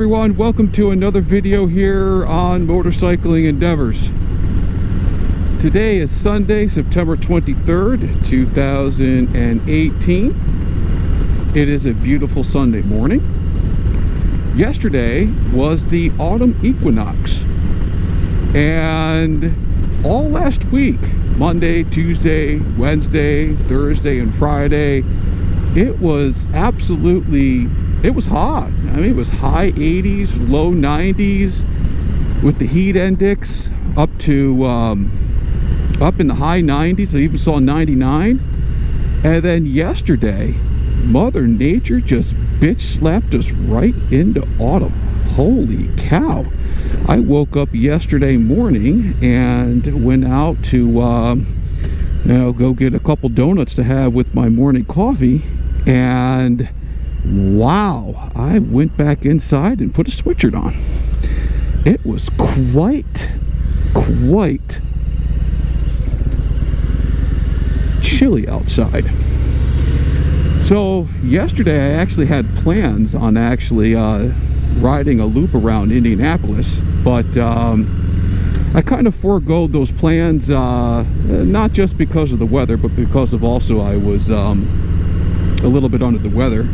everyone, welcome to another video here on Motorcycling Endeavors. Today is Sunday, September 23rd, 2018. It is a beautiful Sunday morning. Yesterday was the autumn equinox, and all last week, Monday, Tuesday, Wednesday, Thursday, and Friday, it was hot. I mean, it was high 80s, low 90s, with the heat index up to up in the high 90s. I even saw 99. And then yesterday, Mother Nature just bitch slapped us right into autumn. Holy cow. I woke up yesterday morning and went out to go get a couple donuts to have with my morning coffee, and wow, I went back inside and put a sweatshirt on. It was quite chilly outside. So yesterday I actually had plans on riding a loop around Indianapolis, but I kind of foregoed those plans, not just because of the weather, but because of also I was a little bit under the weather.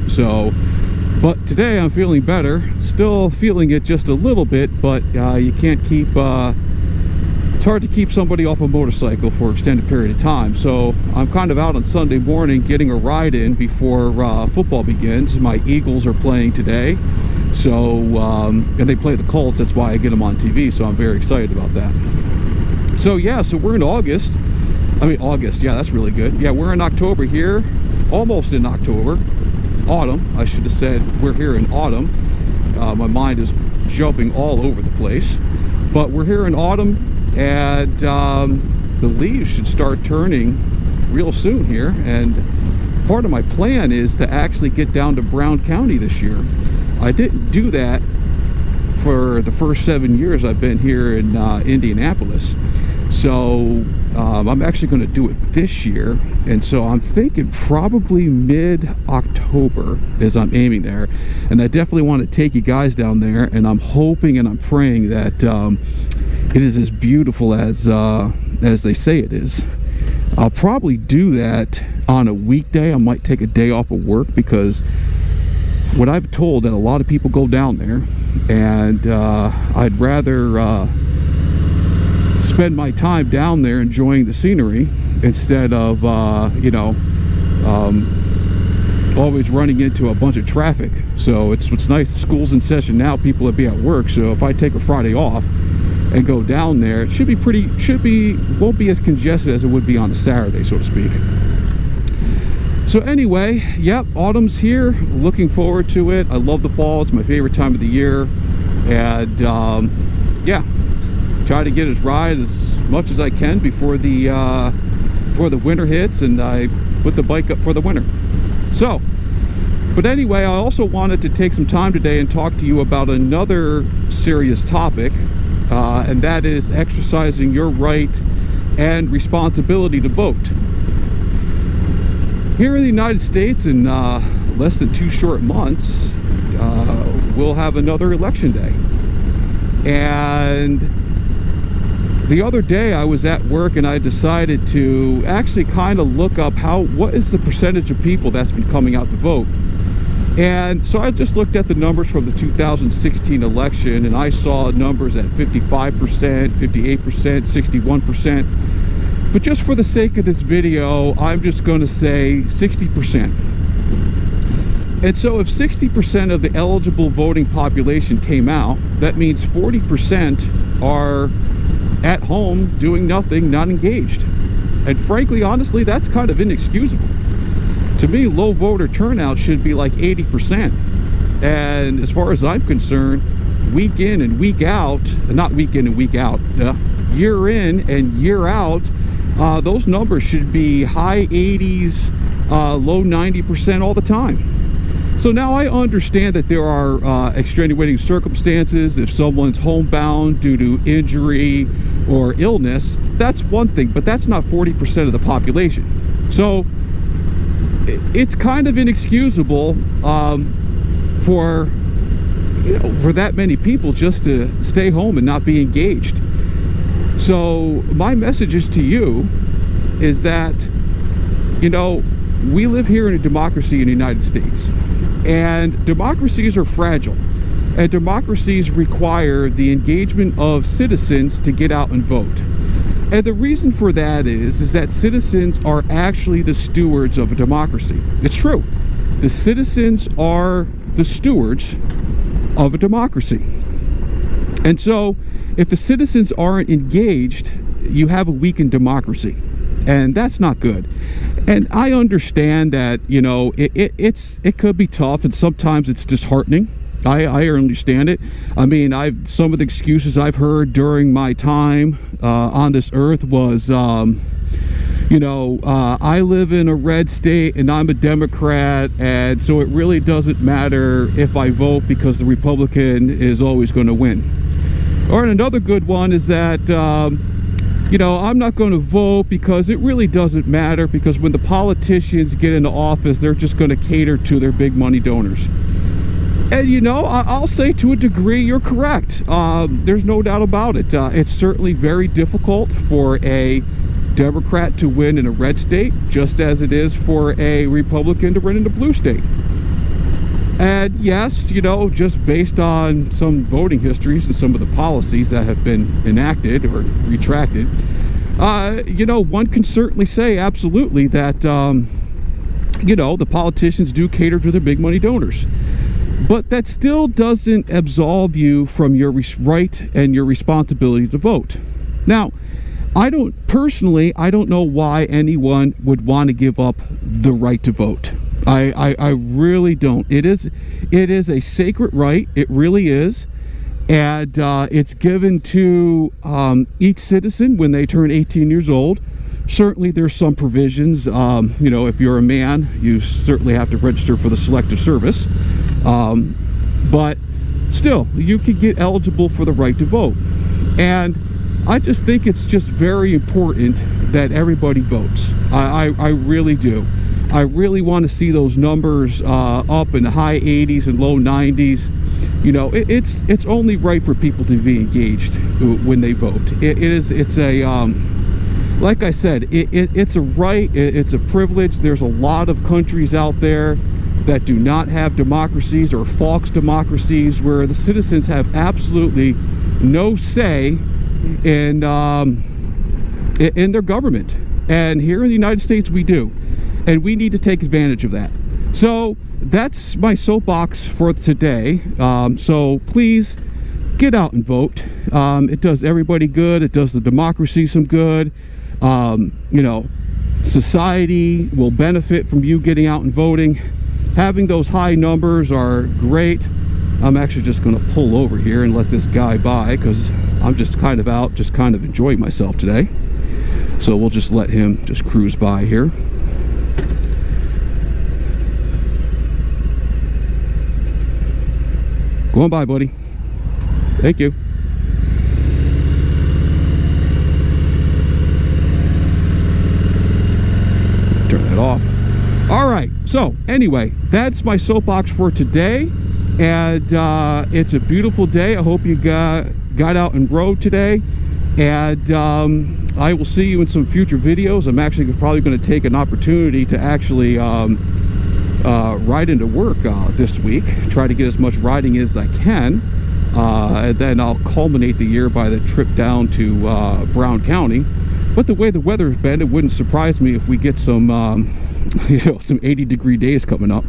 But today I'm feeling better, still feeling it just a little bit, but you can't keep it's hard to keep somebody off a motorcycle for an extended period of time. So I'm kind of out on Sunday morning getting a ride in before football begins. My Eagles are playing today, so and they play the Colts. That's why I get them on TV, so I'm very excited about that. So yeah, so we're in August, yeah, that's really good. Yeah, we're in October here, almost in October. Autumn, I should have said we're here in autumn. My mind is jumping all over the place, but we're here in autumn, and the leaves should start turning real soon here. And part of my plan is to actually get down to Brown County this year. I didn't do that for the first 7 years I've been here in Indianapolis, so I'm actually going to do it this year. And so I'm thinking probably mid-October as I'm aiming there, and I definitely want to take you guys down there, and I'm hoping and I'm praying that it is as beautiful as they say it is. I'll probably do that on a weekday. I might take a day off of work, because what I've told that a lot of people go down there, and I'd rather spend my time down there enjoying the scenery instead of always running into a bunch of traffic. So it's nice. School's in session now, people will be at work, so if I take a Friday off and go down there, it won't be as congested as it would be on a Saturday, so to speak. So anyway, yep, autumn's here. Looking forward to it. I love the fall. It's my favorite time of the year. And yeah, try to get his ride as much as I can before the winter hits, and I put the bike up for the winter. So, but anyway, I also wanted to take some time today and talk to you about another serious topic, and that is exercising your right and responsibility to vote. Here in the United States, in less than 2 short months, we'll have another election day. And the other day I was at work, and I decided to actually kind of look up what is the percentage of people that's been coming out to vote. And so I just looked at the numbers from the 2016 election, and I saw numbers at 55%, 58%, 61%. But just for the sake of this video, I'm just going to say 60%. And so if 60% of the eligible voting population came out, that means 40% are at home doing nothing, not engaged. And frankly, honestly, that's kind of inexcusable. To me, low voter turnout should be like 80%. And as far as I'm concerned, week in and week out, not week in and week out, year in and year out, those numbers should be high 80s, low 90% all the time. So now I understand that there are extenuating circumstances. If someone's homebound due to injury or illness, that's one thing, but that's not 40% of the population. So it's kind of inexcusable for for that many people just to stay home and not be engaged. So my message is to you is that, we live here in a democracy in the United States, and democracies are fragile, and democracies require the engagement of citizens to get out and vote. And the reason for that is that citizens are actually the stewards of a democracy. It's true. The citizens are the stewards of a democracy. And so if the citizens aren't engaged, you have a weakened democracy. And that's not good. And I understand that, it could be tough, and sometimes it's disheartening. I understand it. I mean, some of the excuses I've heard during my time on this earth was, I live in a red state and I'm a Democrat, and so it really doesn't matter if I vote because the Republican is always going to win. Or another good one is that, I'm not going to vote because it really doesn't matter, because when the politicians get into office, they're just going to cater to their big money donors. And, I'll say to a degree, you're correct. There's no doubt about it. It's certainly very difficult for a Democrat to win in a red state, just as it is for a Republican to win in a blue state. And yes, just based on some voting histories and some of the policies that have been enacted or retracted, one can certainly say absolutely that, the politicians do cater to their big money donors. But that still doesn't absolve you from your right and your responsibility to vote. Now, I don't know why anyone would want to give up the right to vote. I really don't. It is a sacred right. It really is. And it's given to each citizen when they turn 18 years old. Certainly there's some provisions. If you're a man, you certainly have to register for the Selective Service. But still, you can get eligible for the right to vote. And I just think it's just very important that everybody votes. I really do. I really want to see those numbers up in the high 80s and low 90s. It's only right for people to be engaged when they vote. It's a like I said, it's a right, it's a privilege. There's a lot of countries out there that do not have democracies or false democracies where the citizens have absolutely no say in their government. And here in the United States we do, and we need to take advantage of that. So that's my soapbox for today. So please get out and vote. It does everybody good. It does the democracy some good. Society will benefit from you getting out and voting. Having those high numbers are great. I'm actually just going to pull over here and let this guy by, because I'm just kind of out, just kind of enjoying myself today. So we'll just let him just cruise by here. Go on by, buddy. Thank you. Turn that off. All right, so anyway, that's my soapbox for today, and it's a beautiful day. I hope you got out and rode today, and I will see you in some future videos. I'm actually probably going to take an opportunity to actually ride into work this week, try to get as much riding as I can, and then I'll culminate the year by the trip down to Brown County. But the way the weather has been, it wouldn't surprise me if we get some some 80-degree days coming up.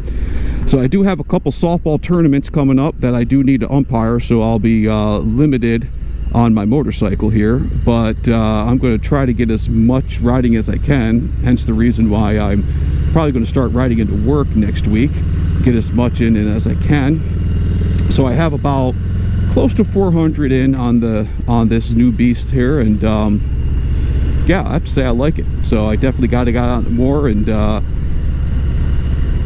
So I do have a couple softball tournaments coming up that I do need to umpire, so I'll be limited on my motorcycle here. But I'm going to try to get as much riding as I can, hence the reason why I'm probably going to start riding into work next week, get as much in as I can. So I have about close to 400 in on this new beast here, and yeah, I have to say I like it. So I definitely got to get out more, and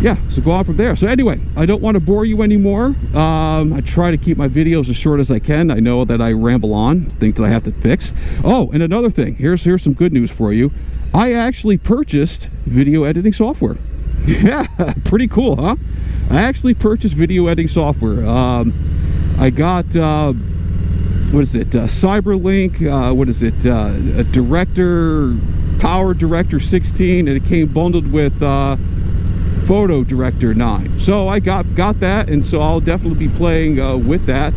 yeah, so go on from there. So anyway, I don't want to bore you anymore. I try to keep my videos as short as I can. I know that I ramble on, things that I have to fix. Oh, and another thing, here's some good news for you. I actually purchased video editing software. Yeah, pretty cool, huh? I actually purchased video editing software. I got what is it, Cyberlink, what is it, a Director, Power Director 16, and it came bundled with Photo Director 9. So I got that, and so I'll definitely be playing with that,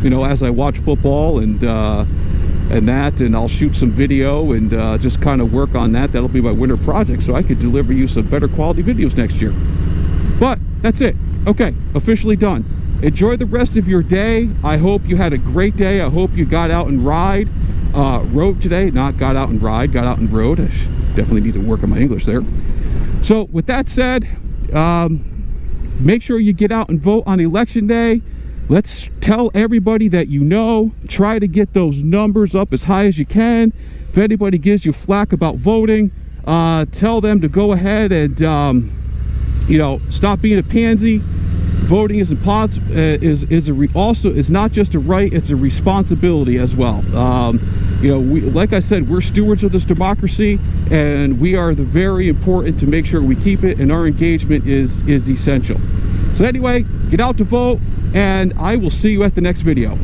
you know, as I watch football and that, and I'll shoot some video and just kind of work on that. That'll be my winter project, so I could deliver you some better quality videos next year. But that's it. Okay, officially done. Enjoy the rest of your day. I hope you had a great day. I hope you got out and rode today. Not got out and ride, got out and rode. I definitely need to work on my English there. So with that said, make sure you get out and vote on election day. Let's tell everybody that you know. Try to get those numbers up as high as you can. If anybody gives you flack about voting, tell them to go ahead and you know, stop being a pansy. Voting is not just a right, it's a responsibility as well. You know, like I said, we're stewards of this democracy, and we are very important to make sure we keep it, and our engagement is essential. So anyway, get out to vote, and I will see you at the next video.